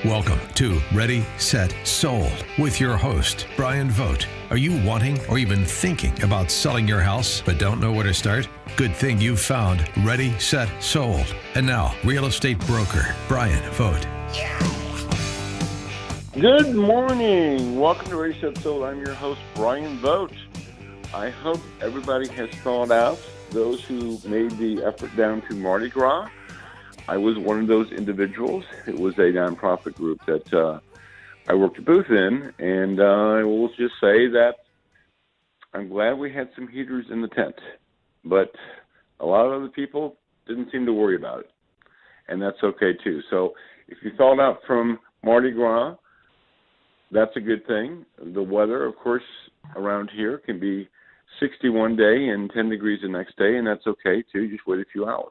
Welcome to Ready, Set, Sold with your host, Bryan Vogt. Are you wanting or even thinking about selling your house but don't know where to start? Good thing you found Ready, Set, Sold. And now, real estate broker, Bryan Vogt. Good morning. Welcome to Ready, Set, Sold. I'm your host, Bryan Vogt. I hope everybody has thawed out. Those who made the effort down to Mardi Gras, I was one of those individuals. It was a nonprofit group that I worked a booth in, and I will just say that I'm glad we had some heaters in the tent, but a lot of other people didn't seem to worry about it, and that's okay too. So if you thawed out from Mardi Gras, that's a good thing. The weather, of course, around here can be 60 one day and 10 degrees the next day, and that's okay too. Just wait a few hours.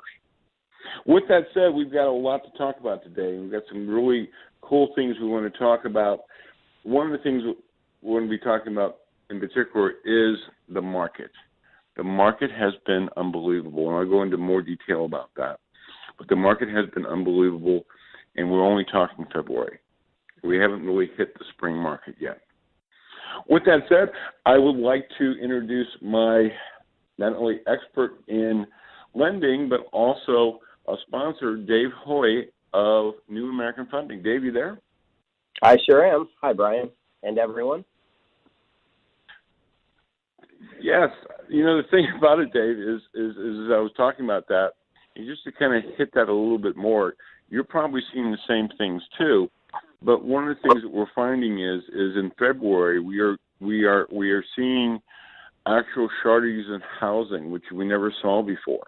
With that said, we've got a lot to talk about today. We've got some really cool things we want to talk about. One of the things we're going to be talking about in particular is the market. The market has been unbelievable, and I'll go into more detail about that. But the market has been unbelievable, and we're only talking February. We haven't really hit the spring market yet. With that said, I would like to introduce my not only expert in lending, but also a sponsor, Dave Hohe of New American Funding. Dave, you there? I sure am. Hi, Bryan, and everyone. Yes. You know, the thing about it, Dave, is as I was talking about that, and just to kind of hit that a little bit more, you're probably seeing the same things too. But one of the things that we're finding is in February we are seeing actual shortages in housing, which we never saw before.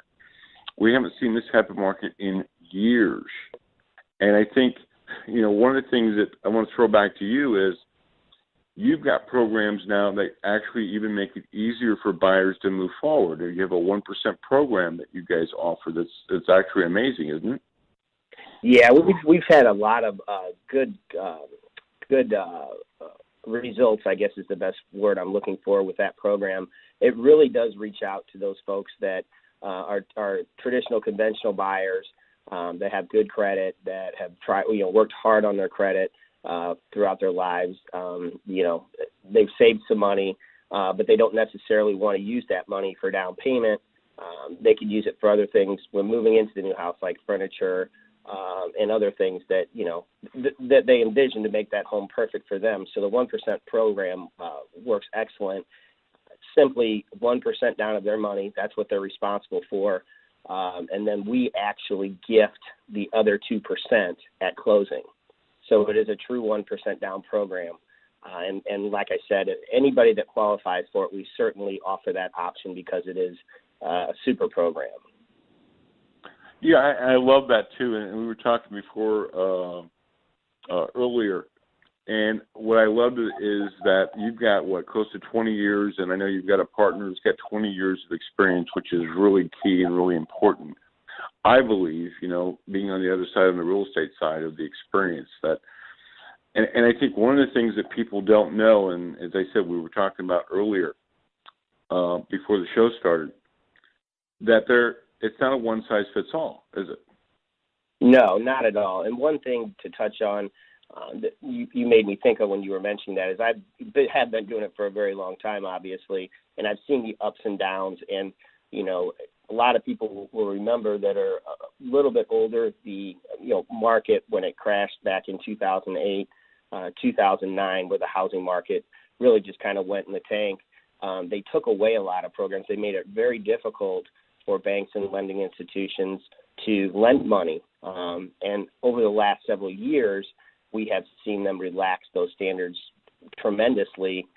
We haven't seen this type of market in years. And I think, you know, one of the things that I want to throw back to you is you've got programs now that actually even make it easier for buyers to move forward. You have a 1% program that you guys offer that's actually amazing, isn't it? Yeah, we've had a lot of good results, I guess is the best word I'm looking for with that program. It really does reach out to those folks that are traditional, conventional buyers that have good credit, that have worked hard on their credit throughout their lives. They've saved some money, but they don't necessarily want to use that money for down payment. They could use it for other things when moving into the new house, like furniture and other things that that they envision to make that home perfect for them. So the 1% program works excellent. Simply 1% down of their money. That's what they're responsible for. And then we actually gift the other 2% at closing. So it is a true 1% down program. And like I said, anybody that qualifies for it, we certainly offer that option because it is a super program. Yeah, I love that too. And we were talking before earlier. And what I love is that you've got, close to 20 years, and I know you've got a partner who's got 20 years of experience, which is really key and really important. I believe, being on the other side, on the real estate side of the experience, that, and I think one of the things that people don't know, and as I said, we were talking about earlier before the show started, that it's not a one-size-fits-all, is it? No, not at all. And one thing to touch on that you made me think of when you were mentioning that is I have been doing it for a very long time, obviously, and I've seen the ups and downs. And, a lot of people will remember that are a little bit older, the market when it crashed back in 2008, 2009, where the housing market really just kind of went in the tank. They took away a lot of programs. They made it very difficult for banks and lending institutions to lend money. And over the last several years, we have seen them relax those standards tremendously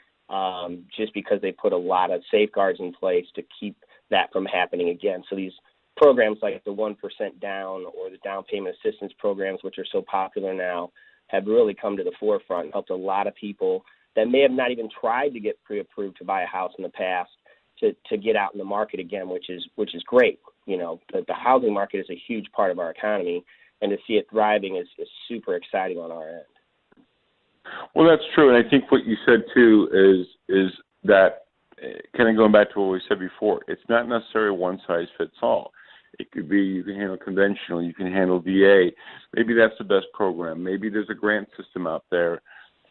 just because they put a lot of safeguards in place to keep that from happening again. So these programs like the 1% down or the down payment assistance programs, which are so popular now, have really come to the forefront and helped a lot of people that may have not even tried to get pre-approved to buy a house in the past to get out in the market again, which is great. The housing market is a huge part of our economy, and to see it thriving is super exciting on our end. Well, that's true, and I think what you said too is that kind of going back to what we said before, it's not necessarily one size fits all. It could be you can handle conventional, you can handle VA. Maybe that's the best program. Maybe there's a grant system out there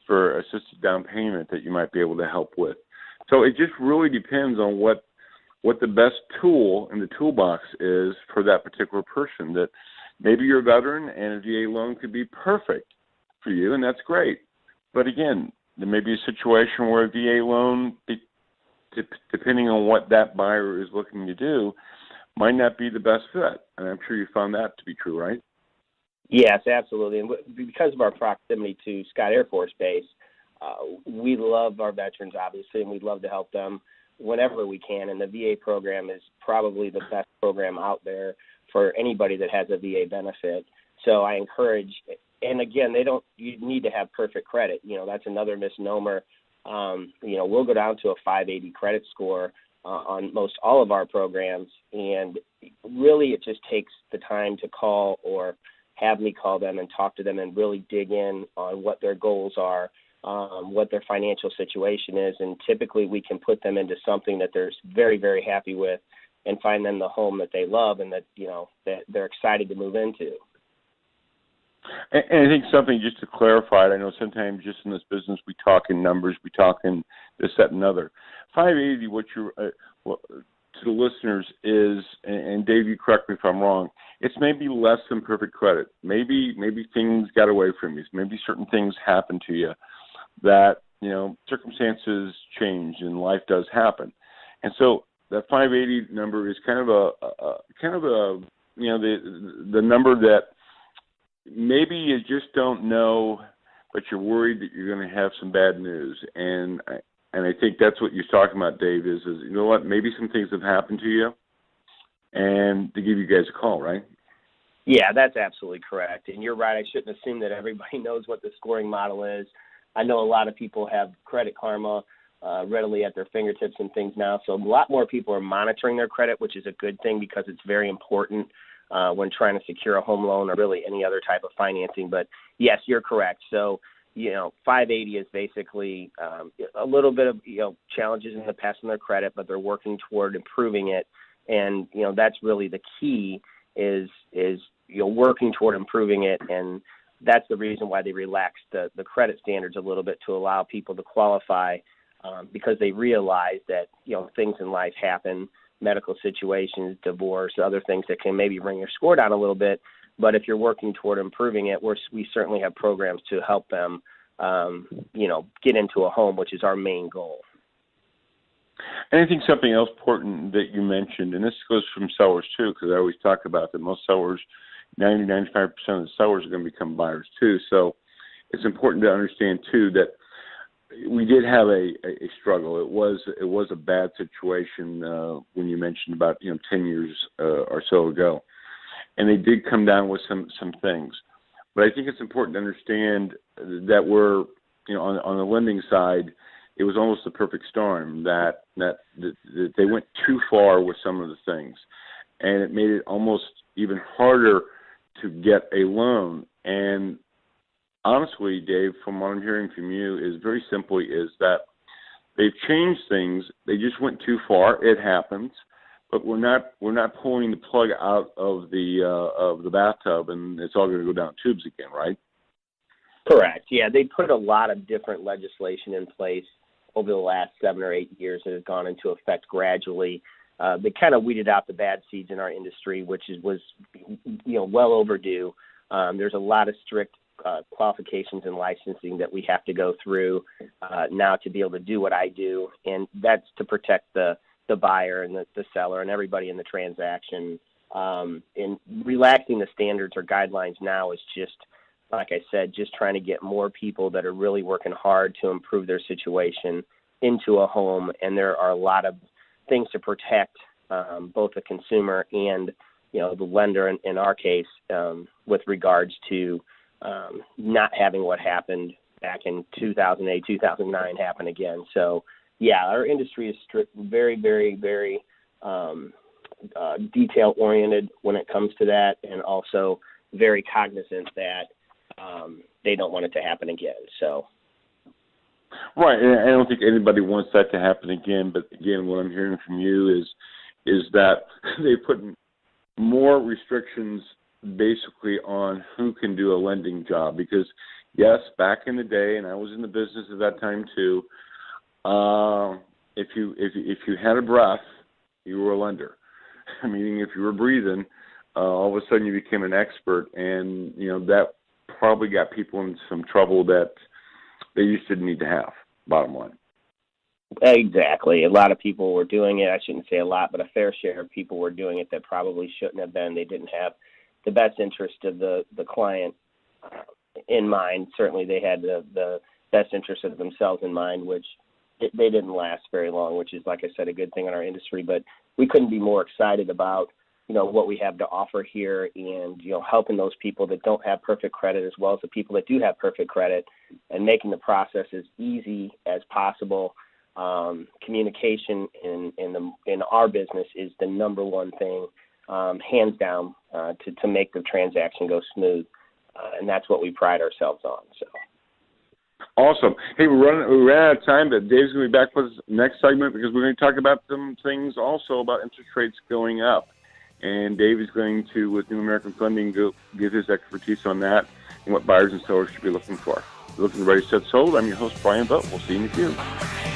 for assisted down payment that you might be able to help with. So it just really depends on what the best tool in the toolbox is for that particular person. That maybe you're a veteran and a VA loan could be perfect for you, and that's great. But again, there may be a situation where a VA loan, depending on what that buyer is looking to do, might not be the best fit. And I'm sure you found that to be true, right? Yes, absolutely. And because of our proximity to Scott Air Force Base, we love our veterans, obviously, and we'd love to help them whenever we can. And the VA program is probably the best program out there for anybody that has a VA benefit. So I encourage, and again, you need to have perfect credit. That's another misnomer. We'll go down to a 580 credit score on most all of our programs, and really it just takes the time to call or have me call them and talk to them and really dig in on what their goals are, what their financial situation is, and typically we can put them into something that they're very, very happy with and find them the home that they love and that they're excited to move into. And I think something just to clarify, I know sometimes just in this business we talk in numbers, we talk in this, that, and other. 580, what you're to the listeners is, and Dave, you correct me if I'm wrong, it's maybe less than perfect credit. Maybe things got away from you. Maybe certain things happened to you that, circumstances change and life does happen. And so that 580 number is kind of a the number that maybe you just don't know, but you're worried that you're going to have some bad news. And I think that's what you're talking about, Dave, is you know what, maybe some things have happened to you, and to give you guys a call, right? Yeah, that's absolutely correct. And you're right, I shouldn't assume that everybody knows what the scoring model is. I know a lot of people have Credit Karma readily at their fingertips and things now, so a lot more people are monitoring their credit, which is a good thing because it's very important when trying to secure a home loan or really any other type of financing. But yes, you're correct. So 580 is basically a little bit of challenges in the past in their credit, but they're working toward improving it. And that's really the key is working toward improving it. And that's the reason why they relaxed the credit standards a little bit to allow people to qualify because they realize that things in life happen, medical situations, divorce, other things that can maybe bring your score down a little bit. But if you're working toward improving it, we certainly have programs to help them, get into a home, which is our main goal. And I think something else important that you mentioned, and this goes from sellers too, because I always talk about that most sellers, 90-95% of the sellers are going to become buyers too. So it's important to understand too that we did have a struggle. It was a bad situation when you mentioned about 10 years or so ago. And they did come down with some things. But I think it's important to understand that we're, on the lending side, it was almost a perfect storm that they went too far with some of the things. And it made it almost even harder to get a loan. And honestly, Dave, from what I'm hearing from you is very simply is that they've changed things. They just went too far. It happens. But we're not pulling the plug out of the bathtub and it's all going to go down tubes again, right? Correct. Yeah, they put a lot of different legislation in place over the last 7 or 8 years that has gone into effect gradually. They kind of weeded out the bad seeds in our industry, which was well overdue. There's a lot of strict qualifications and licensing that we have to go through now to be able to do what I do, and that's to protect the buyer and the seller and everybody in the transaction. And relaxing the standards or guidelines now is just, like I said, just trying to get more people that are really working hard to improve their situation into a home. And there are a lot of things to protect both the consumer and the lender in our case with regards to not having what happened back in 2008, 2009 happen again. So yeah, our industry is very, very, very detail-oriented when it comes to that, and also very cognizant that they don't want it to happen again. So, right, and I don't think anybody wants that to happen again. But again, what I'm hearing from you is that they put more restrictions basically on who can do a lending job. Because, yes, back in the day, and I was in the business at that time too, if you had a breath, you were a lender. Meaning if you were breathing, all of a sudden you became an expert, and that probably got people in some trouble that they just didn't need to have, bottom line. Exactly. A lot of people were doing it. I shouldn't say a lot, but a fair share of people were doing it that probably shouldn't have been. They didn't have the best interest of the client in mind. Certainly they had the best interest of themselves in mind, which they didn't last very long, which is, like I said, a good thing in our industry. But we couldn't be more excited about what we have to offer here, and helping those people that don't have perfect credit as well as the people that do have perfect credit, and making the process as easy as possible. Communication in our business is the number one thing, hands down, to make the transaction go smooth, and that's what we pride ourselves on. So. Awesome. Hey, we ran out of time, but Dave's going to be back with us next segment, because we're going to talk about some things also about interest rates going up. And Dave is going to, with New American Funding, go give his expertise on that and what buyers and sellers should be looking for. Looking Ready, Set, Sold. I'm your host, Bryan Vogt. We'll see you in a few.